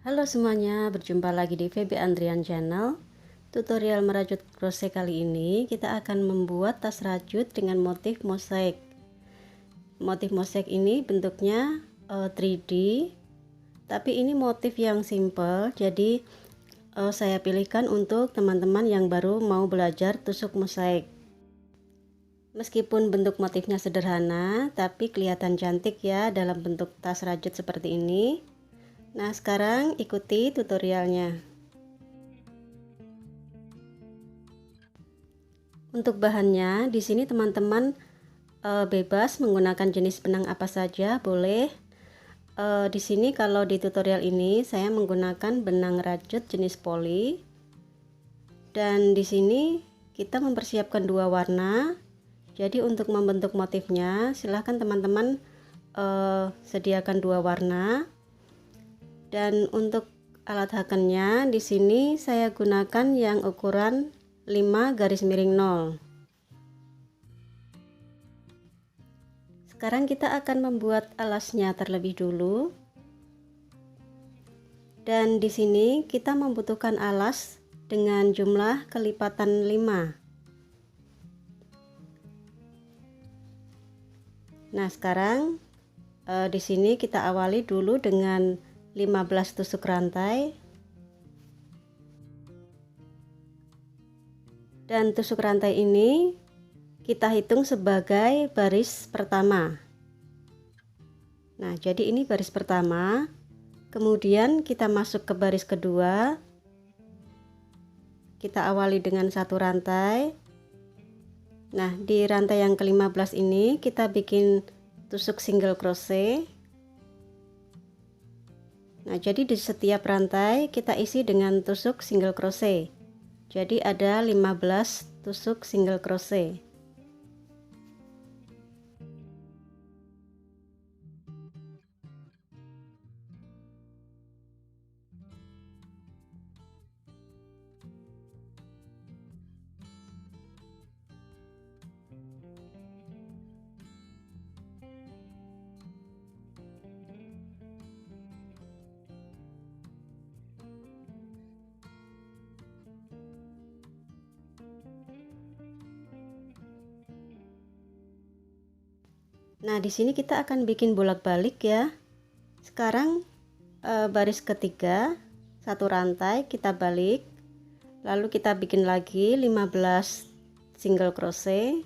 Halo semuanya, berjumpa lagi di VB Andrian Channel. Tutorial merajut crochet kali ini kita akan membuat tas rajut dengan motif mosaik. Motif mosaik ini bentuknya 3D, tapi ini motif yang simple, jadi saya pilihkan untuk teman-teman yang baru mau belajar tusuk mosaik. Meskipun bentuk motifnya sederhana, tapi kelihatan cantik ya dalam bentuk tas rajut seperti ini. Nah, sekarang ikuti tutorialnya. Untuk bahannya, di sini teman-teman bebas menggunakan jenis benang apa saja, boleh. Di sini kalau di tutorial ini saya menggunakan benang rajut jenis poli. Dan di sini kita mempersiapkan dua warna. Jadi untuk membentuk motifnya, silahkan teman-teman sediakan dua warna. Dan untuk alat hakennya di sini saya gunakan yang ukuran 5 garis miring 0. Sekarang kita akan membuat alasnya terlebih dulu. Dan di sini kita membutuhkan alas dengan jumlah kelipatan 5. Nah, sekarang di sini kita awali dulu dengan 15 tusuk rantai. Dan tusuk rantai ini kita hitung sebagai baris pertama. Nah, jadi ini baris pertama. Kemudian kita masuk ke baris kedua. Kita awali dengan satu rantai. Nah, di rantai yang ke-15 ini kita bikin tusuk single crochet. Nah, jadi di setiap rantai kita isi dengan tusuk single crochet. Jadi ada 15 tusuk single crochet. Nah, di sini kita akan bikin bolak-balik ya. Sekarang baris ketiga, satu rantai kita balik. Lalu kita bikin lagi 15 single crochet.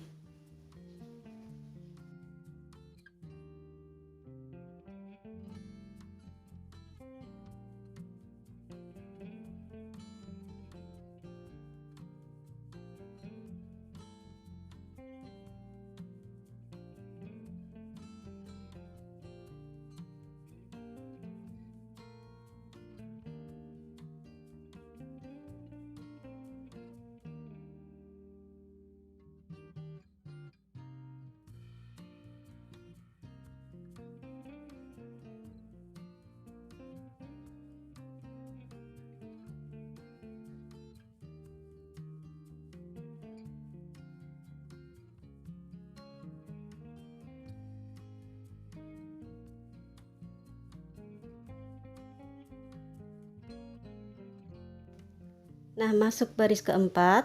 Nah, masuk baris keempat,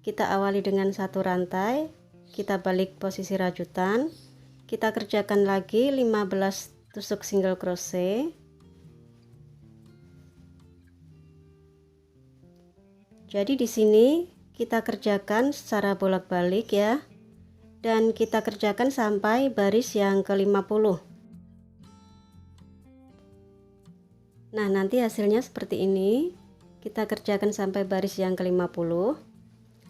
kita awali dengan satu rantai, kita balik posisi rajutan, kita kerjakan lagi 15 tusuk single crochet. Jadi di sini kita kerjakan secara bolak-balik ya, dan kita kerjakan sampai baris yang ke-50. Nah, nanti hasilnya seperti ini. Kita kerjakan sampai baris yang ke-50.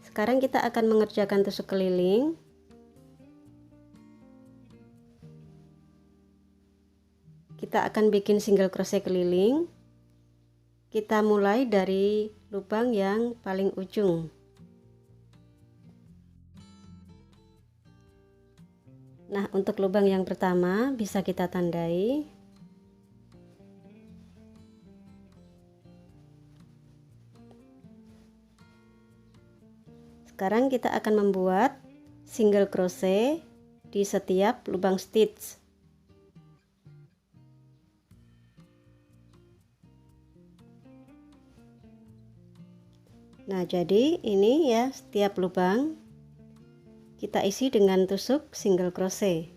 Sekarang kita akan mengerjakan tusuk keliling. Kita akan bikin single crochet keliling. Kita mulai dari lubang yang paling ujung. Nah, untuk lubang yang pertama bisa kita tandai. Sekarang kita akan membuat single crochet di setiap lubang stitch. Nah, jadi ini ya, setiap lubang kita isi dengan tusuk single crochet.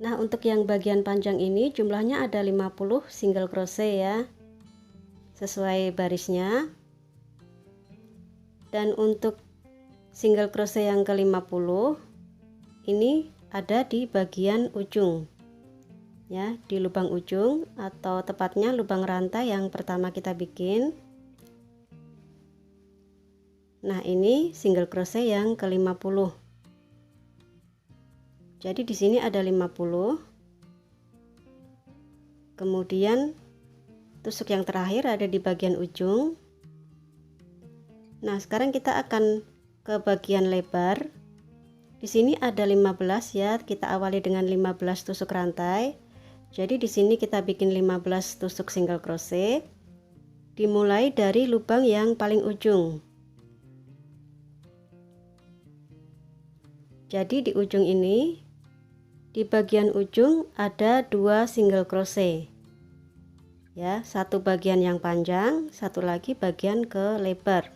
Nah, untuk yang bagian panjang ini jumlahnya ada 50 single crochet ya, sesuai barisnya. Dan untuk single crochet yang ke-50 ini ada di bagian ujung ya, di lubang ujung atau tepatnya lubang rantai yang pertama kita bikin. Nah, ini single crochet yang ke-50. Jadi di sini ada 50. Kemudian tusuk yang terakhir ada di bagian ujung. Nah, sekarang kita akan ke bagian lebar. Di sini ada 15 ya, kita awali dengan 15 tusuk rantai. Jadi di sini kita bikin 15 tusuk single crochet. Dimulai dari lubang yang paling ujung. Jadi di ujung ini, di bagian ujung ada 2 single crochet. Ya, satu bagian yang panjang, satu lagi bagian ke lebar.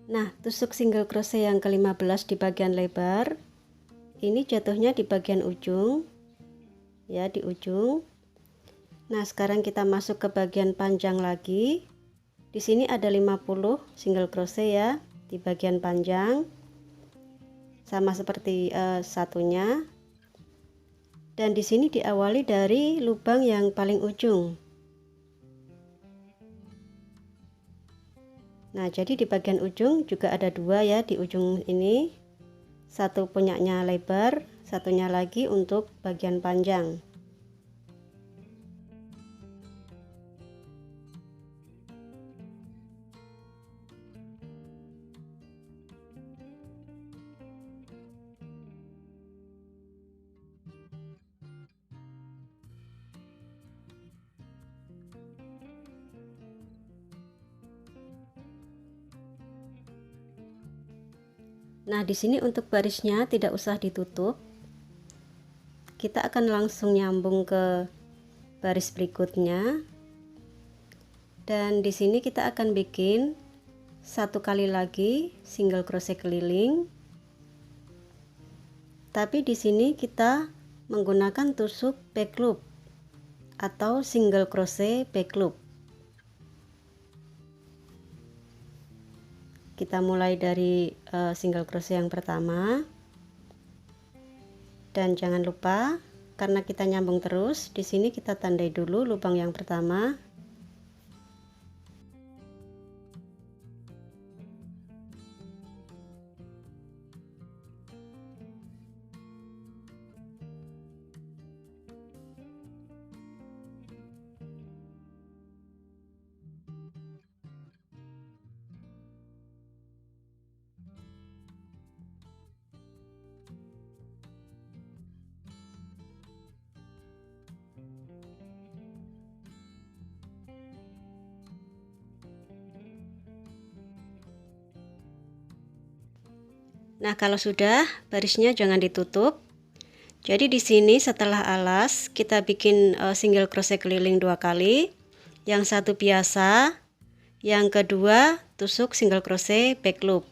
Nah, tusuk single crochet yang ke-15 di bagian lebar, ini jatuhnya di bagian ujung ya, di ujung. Nah, sekarang kita masuk ke bagian panjang lagi. Di sini ada 50 single crochet ya di bagian panjang, sama seperti satunya. Dan di sini diawali dari lubang yang paling ujung. Nah, jadi di bagian ujung juga ada 2 ya, di ujung ini. Satu punyanya lebar, satunya lagi untuk bagian panjang. Nah, di sini untuk barisnya tidak usah ditutup. Kita akan langsung nyambung ke baris berikutnya. Dan di sini kita akan bikin satu kali lagi single crochet keliling. Tapi di sini kita menggunakan tusuk back loop atau single crochet back loop. Kita mulai dari single crochet yang pertama, dan jangan lupa karena kita nyambung terus, di sini kita tandai dulu lubang yang pertama. Nah, kalau sudah, barisnya jangan ditutup. Jadi di sini setelah alas kita bikin single crochet keliling 2 kali. Yang satu biasa, yang kedua tusuk single crochet back loop.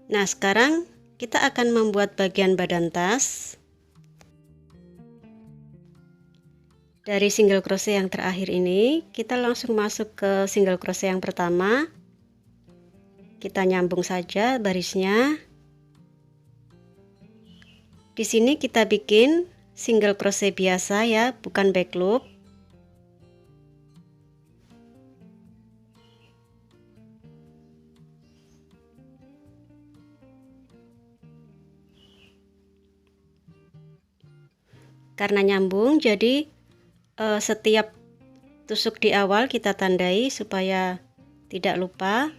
Nah, sekarang kita akan membuat bagian badan tas. Dari single crochet yang terakhir ini, kita langsung masuk ke single crochet yang pertama. Kita nyambung saja barisnya. Di sini kita bikin single crochet biasa ya, bukan back loop. Karena nyambung, jadi setiap tusuk di awal kita tandai supaya tidak lupa.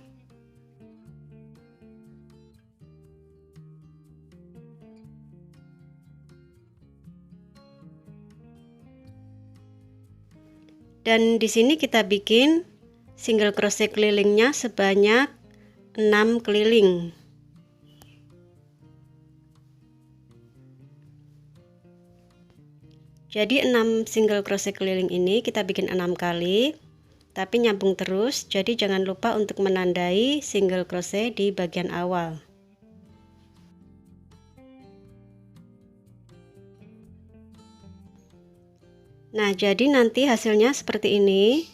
Dan di sini kita bikin single crochet kelilingnya sebanyak 6 keliling. Jadi 6 single crochet keliling ini kita bikin 6 kali, tapi nyambung terus. Jadi jangan lupa untuk menandai single crochet di bagian awal. Nah, jadi nanti hasilnya seperti ini.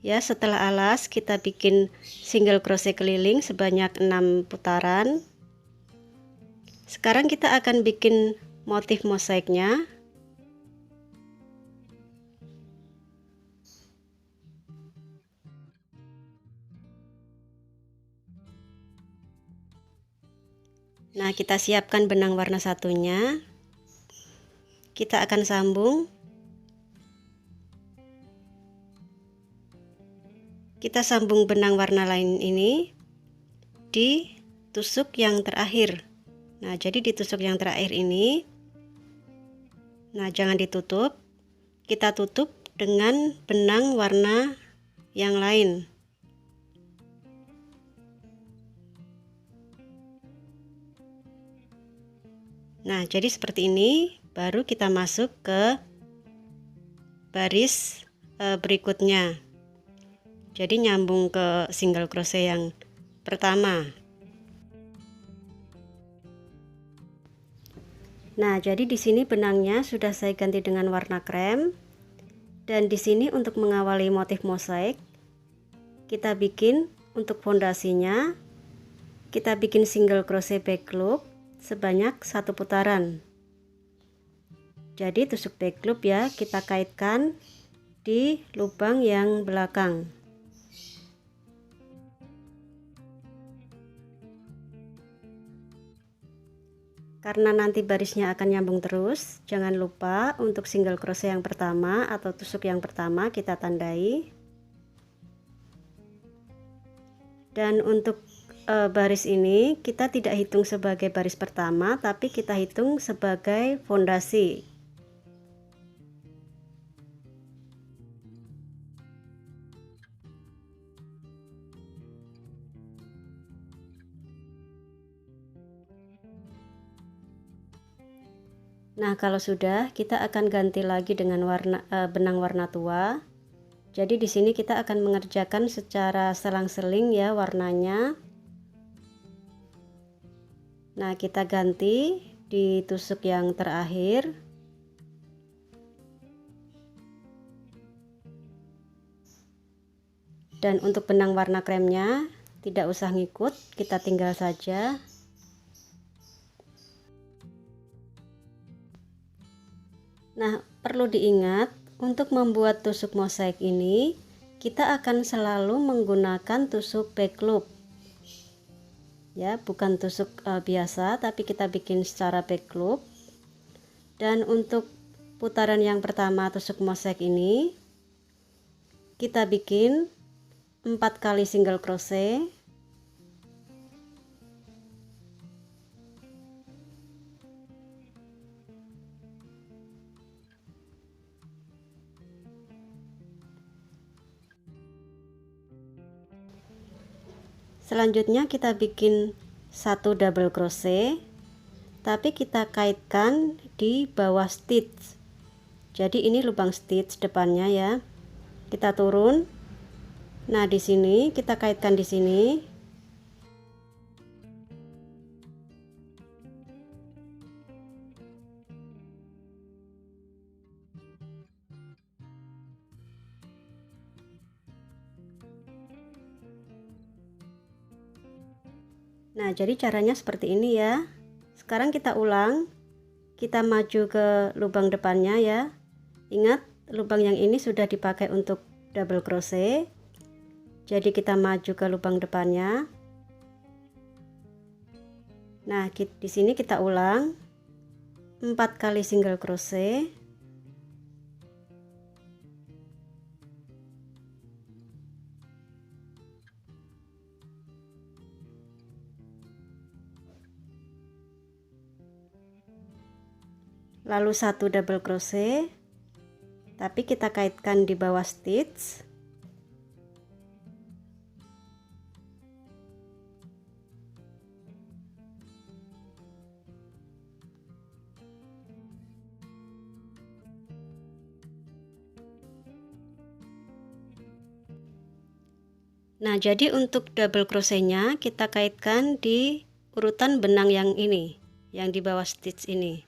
Ya, setelah alas kita bikin single crochet keliling sebanyak 6 putaran. Sekarang kita akan bikin motif mosaiknya. Nah, kita siapkan benang warna satunya. Kita akan sambung. Kita sambung benang warna lain ini di tusuk yang terakhir. Nah, jadi di tusuk yang terakhir ini, nah jangan ditutup, kita tutup dengan benang warna yang lain. Nah, jadi seperti ini, baru kita masuk ke baris berikutnya. Jadi nyambung ke single crochet yang pertama. Nah, jadi di sini benangnya sudah saya ganti dengan warna krem. Dan di sini untuk mengawali motif mosaik, kita bikin untuk fondasinya, kita bikin single crochet back loop sebanyak 1 putaran. Jadi tusuk back loop ya, kita kaitkan di lubang yang belakang. Karena nanti barisnya akan nyambung terus, jangan lupa untuk single crochet yang pertama atau tusuk yang pertama kita tandai. Dan untuk baris ini kita tidak hitung sebagai baris pertama, tapi kita hitung sebagai fondasi. Nah, kalau sudah, kita akan ganti lagi dengan benang warna tua. Jadi di sini kita akan mengerjakan secara selang-seling ya warnanya. Nah, kita ganti di tusuk yang terakhir. Dan untuk benang warna kremnya tidak usah ngikut, kita tinggal saja. Nah, perlu diingat untuk membuat tusuk mosaik ini kita akan selalu menggunakan tusuk back loop. Ya, bukan tusuk biasa, tapi kita bikin secara back loop. Dan untuk putaran yang pertama tusuk mosaik ini kita bikin 4 kali single crochet. Selanjutnya kita bikin 1 double crochet, tapi kita kaitkan di bawah stitch. Jadi ini lubang stitch depannya ya. Kita turun. Nah, di sini kita kaitkan di sini. Nah, jadi caranya seperti ini ya. Sekarang kita ulang. Kita maju ke lubang depannya ya. Ingat, lubang yang ini sudah dipakai untuk double crochet. Jadi kita maju ke lubang depannya. Nah, di sini kita ulang 4 kali single crochet. lalu 1 double crochet, tapi kita kaitkan di bawah stitch. Nah, jadi untuk double crochetnya kita kaitkan di urutan benang yang ini, yang di bawah stitch ini.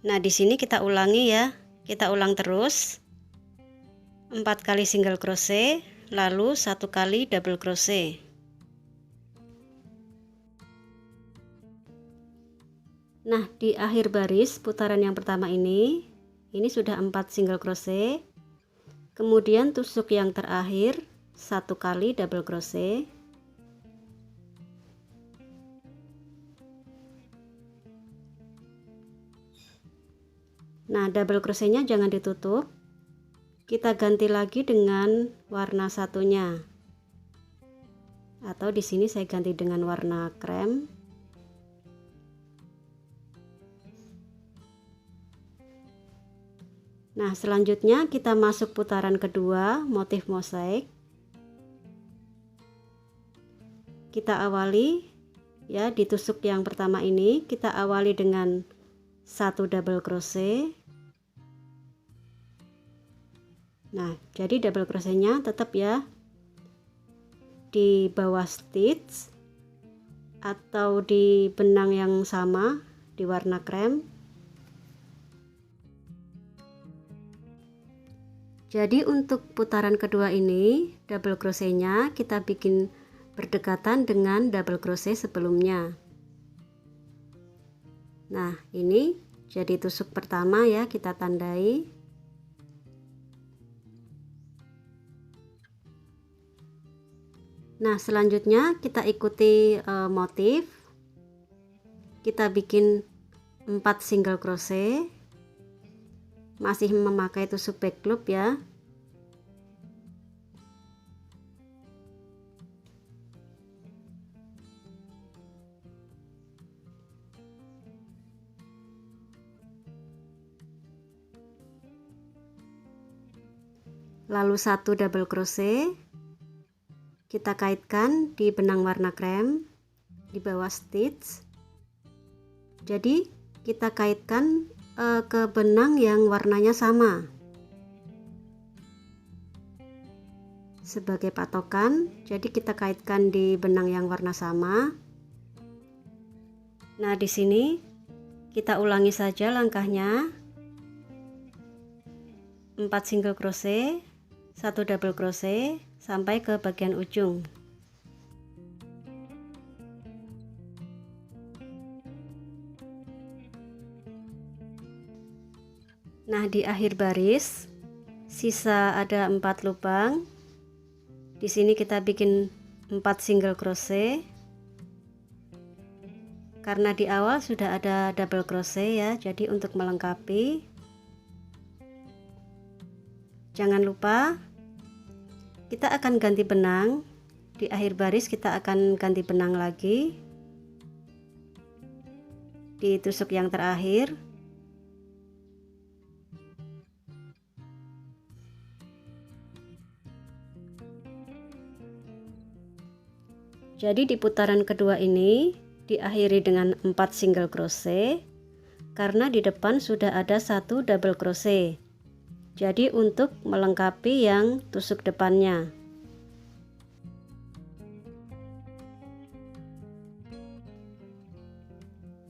Nah, di sini kita ulangi ya, kita ulang terus 4 kali single crochet, lalu 1 kali double crochet. Nah, di akhir baris putaran yang pertama ini sudah 4 single crochet. Kemudian tusuk yang terakhir 1 kali double crochet. Nah, double crochetnya jangan ditutup. Kita ganti lagi dengan warna satunya. Atau di sini saya ganti dengan warna krem. Nah, selanjutnya kita masuk putaran kedua motif mosaik. Kita awali ya, di tusuk yang pertama ini kita awali dengan 1 double crochet. Nah, jadi double crochetnya tetap ya di bawah stitch atau di benang yang sama di warna krem. Jadi untuk putaran kedua ini double crochetnya kita bikin berdekatan dengan double crochet sebelumnya. Nah, ini jadi tusuk pertama ya, kita tandai. Nah, selanjutnya kita ikuti motif. Kita bikin 4 single crochet. Masih memakai tusuk back loop ya. Lalu 1 double crochet. Kita kaitkan di benang warna krem di bawah stitch. Jadi kita kaitkan ke benang yang warnanya sama sebagai patokan. Jadi kita kaitkan di benang yang warna sama. Nah, di sini kita ulangi saja langkahnya. 4 single crochet, 1 double crochet sampai ke bagian ujung. Nah, di akhir baris sisa ada 4 lubang. Di sini kita bikin 4 single crochet. Karena di awal sudah ada double crochet ya, jadi untuk melengkapi jangan lupa kita akan ganti benang. Di akhir baris kita akan ganti benang lagi di tusuk yang terakhir. Jadi di putaran kedua ini diakhiri dengan 4 single crochet karena di depan sudah ada 1 double crochet. Jadi untuk melengkapi yang tusuk depannya.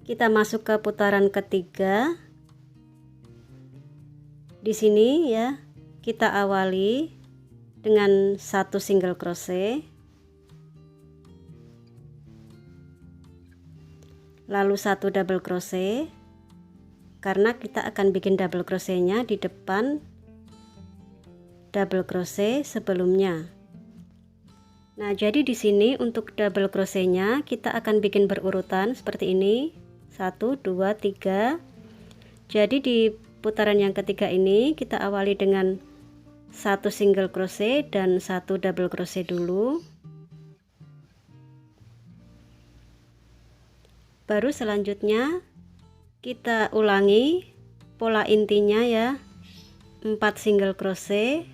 Kita masuk ke putaran ketiga. Di sini ya, kita awali dengan 1 single crochet. Lalu 1 double crochet, karena kita akan bikin double crochetnya di depan double crochet sebelumnya. Nah, jadi di sini untuk double crochetnya kita akan bikin berurutan seperti ini, 1 2 3. Jadi di putaran yang ketiga ini kita awali dengan 1 single crochet dan 1 double crochet dulu. Baru selanjutnya kita ulangi pola intinya ya, 4 single crochet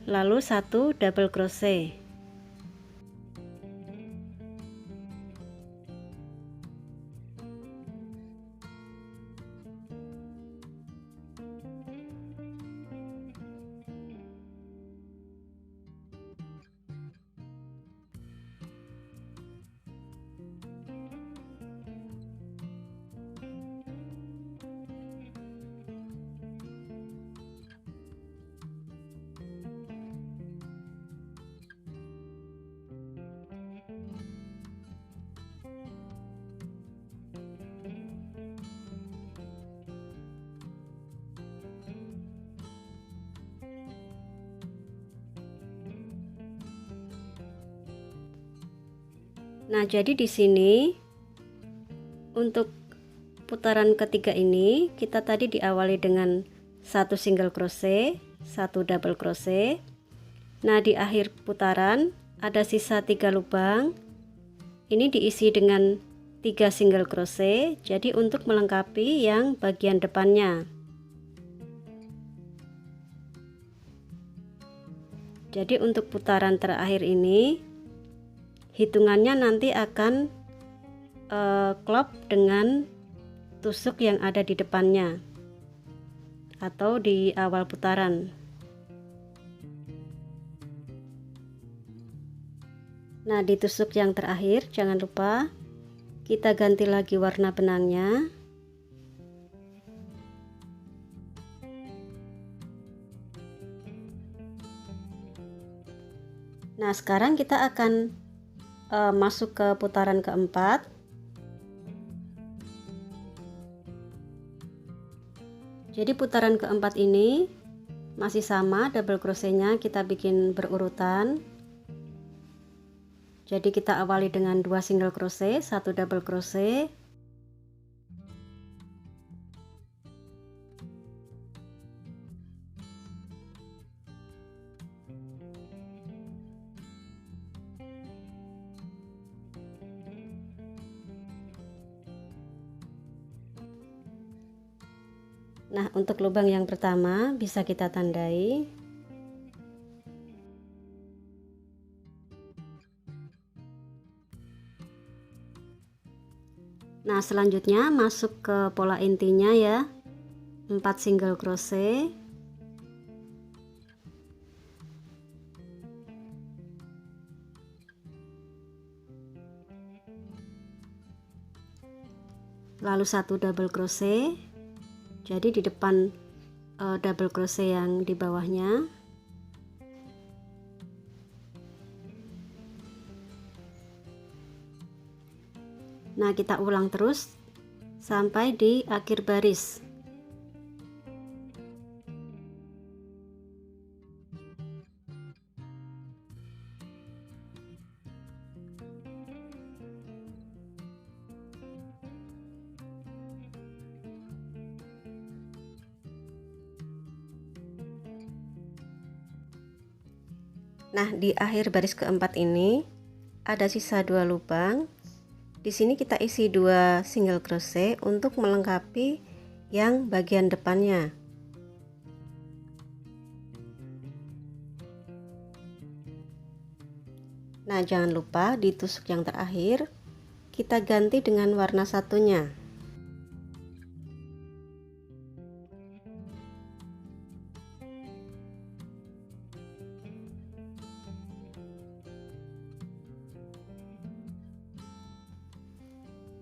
lalu 1 double crochet. Nah, jadi di sini untuk putaran ketiga ini kita tadi diawali dengan 1 single crochet, 1 double crochet. Nah, di akhir putaran ada sisa 3 lubang. Ini diisi dengan 3 single crochet. Jadi untuk melengkapi yang bagian depannya. Jadi untuk putaran terakhir ini hitungannya nanti akan klop dengan tusuk yang ada di depannya atau di awal putaran. Nah, di tusuk yang terakhir jangan lupa kita ganti lagi warna benangnya. Nah, sekarang kita akan masuk ke putaran keempat. Jadi putaran keempat ini masih sama, double crochetnya kita bikin berurutan. Jadi kita awali dengan 2 single crochet, 1 double crochet. Nah, untuk lubang yang pertama bisa kita tandai. Nah, selanjutnya masuk ke pola intinya ya, 4 single crochet. Lalu 1 double crochet. Jadi di depan double crochet yang di bawahnya. Nah, kita ulang terus sampai di akhir baris. Nah, di akhir baris keempat ini ada sisa 2 lubang. Di sini kita isi 2 single crochet untuk melengkapi yang bagian depannya. Nah, jangan lupa di tusuk yang terakhir kita ganti dengan warna satunya.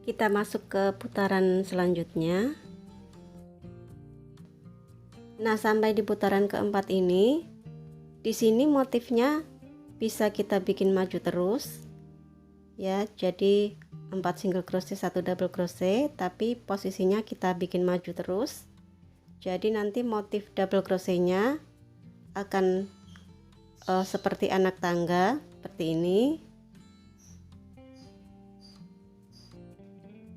Kita masuk ke putaran selanjutnya. Nah, sampai di putaran keempat ini, di sini motifnya bisa kita bikin maju terus ya. Jadi 4 single crochet, 1 double crochet, tapi posisinya kita bikin maju terus. Jadi nanti motif double crochetnya akan seperti anak tangga seperti ini.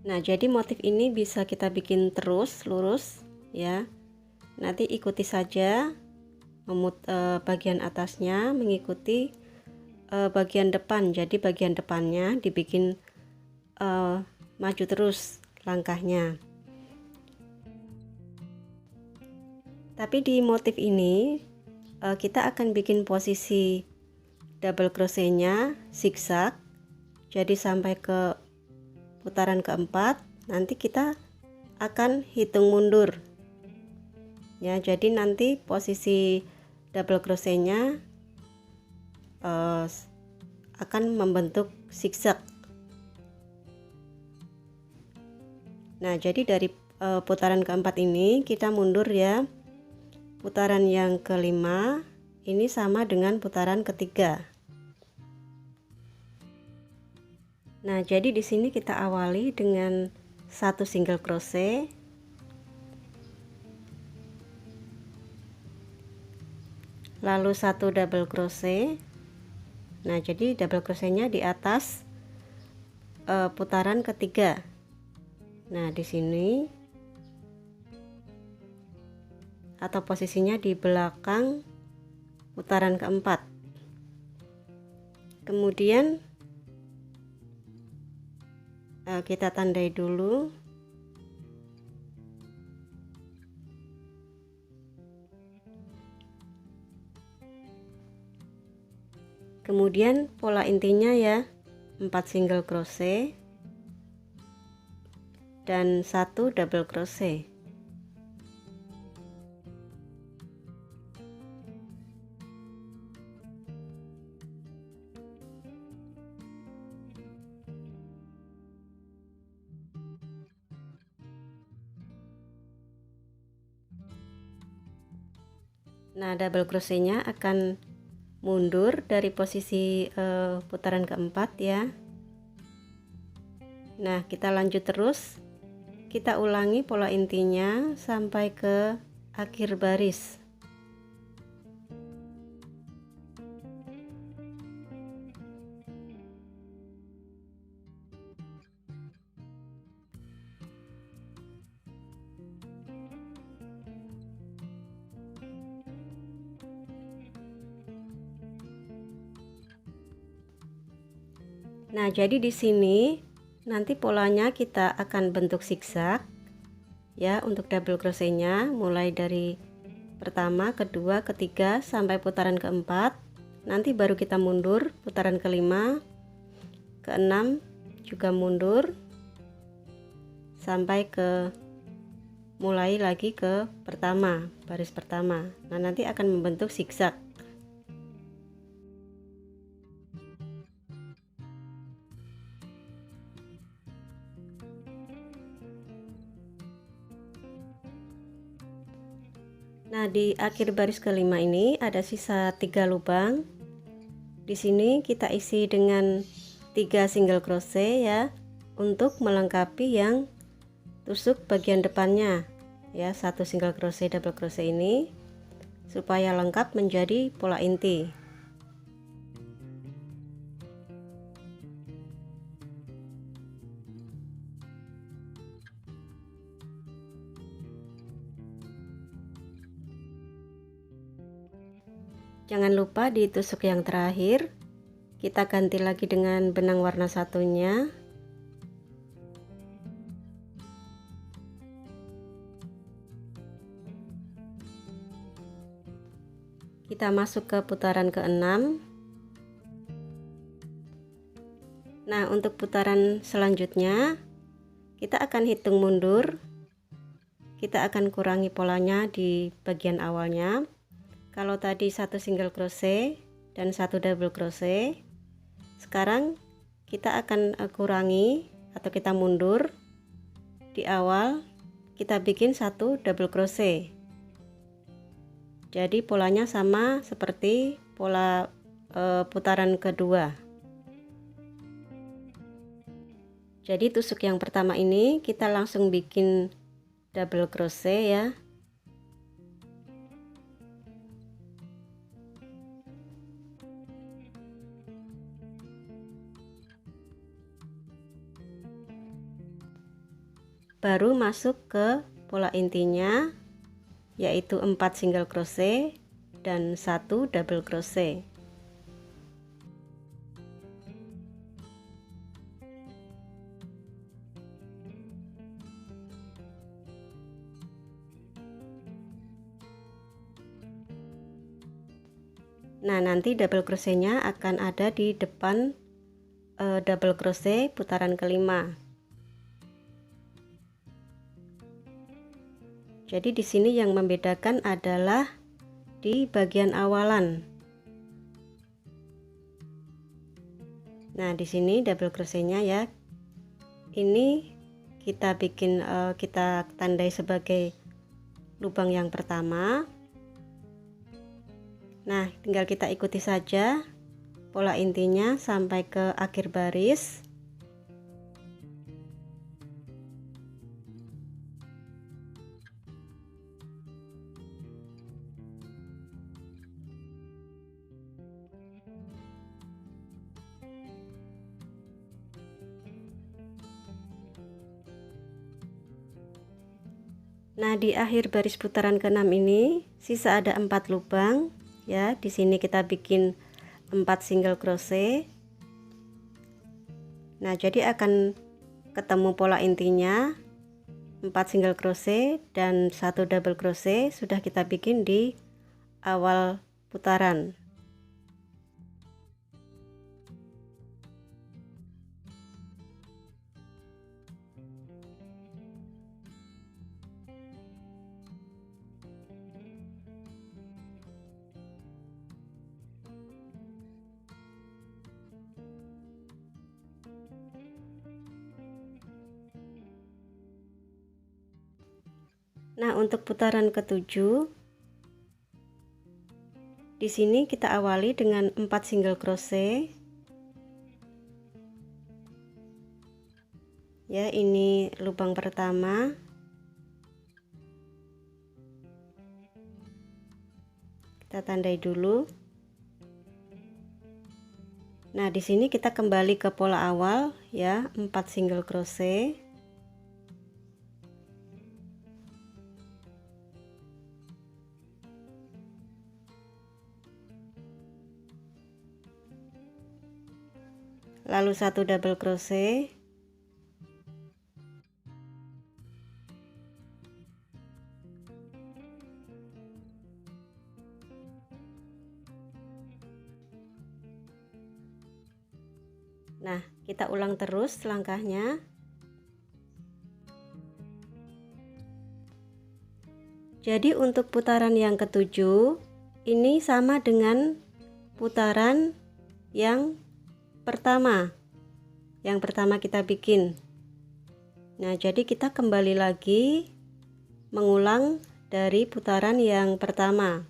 Nah, jadi motif ini bisa kita bikin terus lurus ya. Nanti ikuti saja bagian atasnya mengikuti bagian depan. Jadi bagian depannya dibikin maju terus langkahnya. Tapi di motif ini kita akan bikin posisi double crochetnya zigzag, jadi sampai ke putaran keempat. Nanti kita akan hitung mundur ya, jadi nanti posisi double crochetnya akan membentuk zigzag. Nah, jadi dari putaran keempat ini kita mundur ya. Putaran yang kelima ini sama dengan putaran ketiga. Nah, jadi di sini kita awali dengan satu single crochet, lalu satu double crochet. Nah, jadi double crochetnya di atas putaran ketiga. Nah, di sini atau posisinya di belakang putaran keempat. Kemudian kita tandai dulu. Kemudian pola intinya ya 4 single crochet dan 1 double crochet. Nah, double crochetnya akan mundur dari posisi putaran keempat ya. Nah, kita lanjut terus, kita ulangi pola intinya sampai ke akhir baris. Nah, jadi di sini nanti polanya kita akan bentuk zigzag ya untuk double crochetnya, mulai dari pertama, kedua, ketiga sampai putaran keempat. Nanti baru kita mundur putaran kelima, keenam juga mundur sampai ke mulai lagi ke pertama, baris pertama. Nah, nanti akan membentuk zigzag. Nah, di akhir baris kelima ini ada sisa 3 lubang. Di sini kita isi dengan 3 single crochet ya, untuk melengkapi yang tusuk bagian depannya ya, 1 single crochet double crochet ini supaya lengkap menjadi pola inti. Jangan lupa di tusuk yang terakhir kita ganti lagi dengan benang warna satunya. Kita masuk ke putaran ke-6. Nah, untuk putaran selanjutnya kita akan hitung mundur. Kita akan kurangi polanya di bagian awalnya. Kalau tadi 1 single crochet dan 1 double crochet, sekarang kita akan kurangi atau kita mundur. Di awal kita bikin 1 double crochet. Jadi polanya sama seperti pola putaran kedua. Jadi tusuk yang pertama ini kita langsung bikin double crochet ya. Baru masuk ke pola intinya, yaitu 4 single crochet dan 1 double crochet. Nah, nanti double crochetnya akan ada di depan double crochet putaran kelima. Jadi di sini yang membedakan adalah di bagian awalan. Nah, di sini double crochetnya ya. Ini kita bikin kita tandai sebagai lubang yang pertama. Nah, tinggal kita ikuti saja pola intinya sampai ke akhir baris. Nah, di akhir baris putaran ke-6 ini sisa ada 4 lubang ya. Di sini kita bikin 4 single crochet. Nah, jadi akan ketemu pola intinya 4 single crochet dan 1 double crochet sudah kita bikin di awal putaran. Nah, untuk putaran ke-7 di sini kita awali dengan 4 single crochet. Ya, ini lubang pertama. Kita tandai dulu. Nah, di sini kita kembali ke pola awal ya, 4 single crochet. Lalu 1 double crochet. Nah, kita ulang terus langkahnya. Jadi untuk putaran yang ke-7 ini sama dengan putaran yang pertama. Yang pertama kita bikin. Nah, jadi kita kembali lagi mengulang dari putaran yang pertama.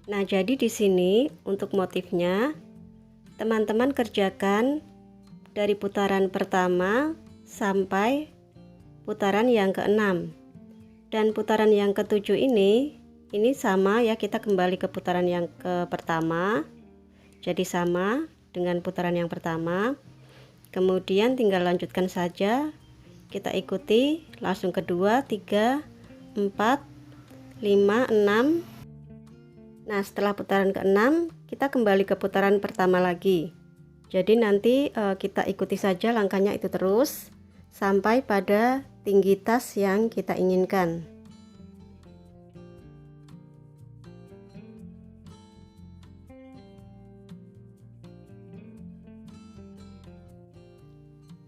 Nah, jadi di sini untuk motifnya teman-teman kerjakan dari putaran pertama sampai putaran yang ke-6. Dan putaran yang ke-7 ini sama ya, kita kembali ke putaran yang pertama. Jadi sama dengan putaran yang pertama. Kemudian tinggal lanjutkan saja. Kita ikuti langsung kedua, 3, 4, 5, 6. Nah, setelah putaran ke-6 kita kembali ke putaran pertama lagi. Jadi nanti kita ikuti saja langkahnya itu terus sampai pada tinggi tas yang kita inginkan.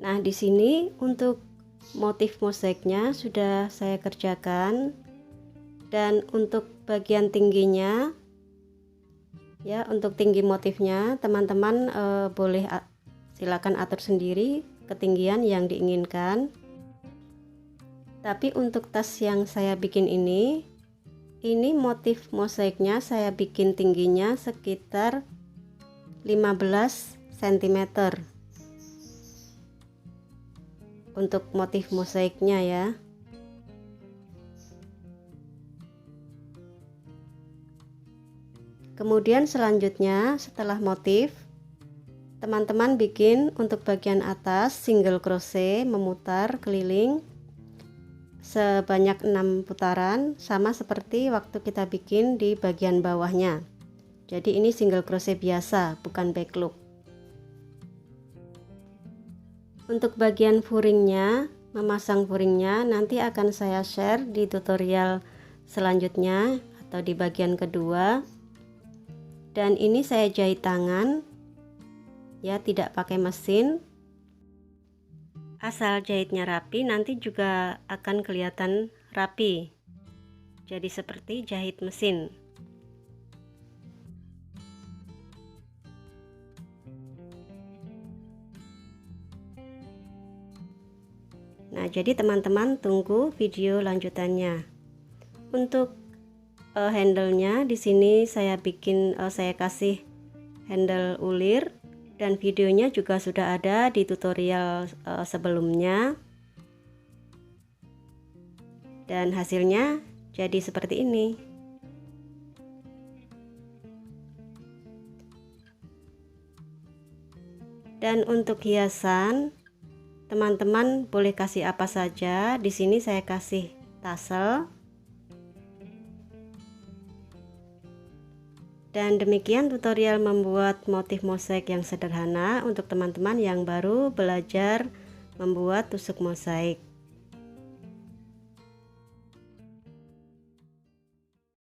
Nah, di sini untuk motif mosaiknya sudah saya kerjakan, dan untuk bagian tingginya ya, untuk tinggi motifnya teman-teman boleh silakan atur sendiri ketinggian yang diinginkan. Tapi untuk tas yang saya bikin ini motif mosaiknya saya bikin tingginya sekitar 15 cm. untuk motif mosaiknya ya. Kemudian selanjutnya setelah motif, teman-teman bikin untuk bagian atas single crochet memutar keliling sebanyak 6 putaran, sama seperti waktu kita bikin di bagian bawahnya. Jadi ini single crochet biasa, bukan back loop. Untuk bagian furingnya, memasang furingnya nanti akan saya share di tutorial selanjutnya atau di bagian kedua. Dan ini saya jahit tangan ya, tidak pakai mesin. Asal jahitnya rapi, nanti juga akan kelihatan rapi. Jadi seperti jahit mesin. Nah, jadi teman-teman tunggu video lanjutannya. Untuk handle-nya di sini saya kasih handle ulir. Dan videonya juga sudah ada di tutorial sebelumnya. Dan hasilnya jadi seperti ini. Dan untuk hiasan, teman-teman boleh kasih apa saja. Di sini saya kasih tassel. Dan demikian tutorial membuat motif mosaik yang sederhana untuk teman-teman yang baru belajar membuat tusuk mosaik.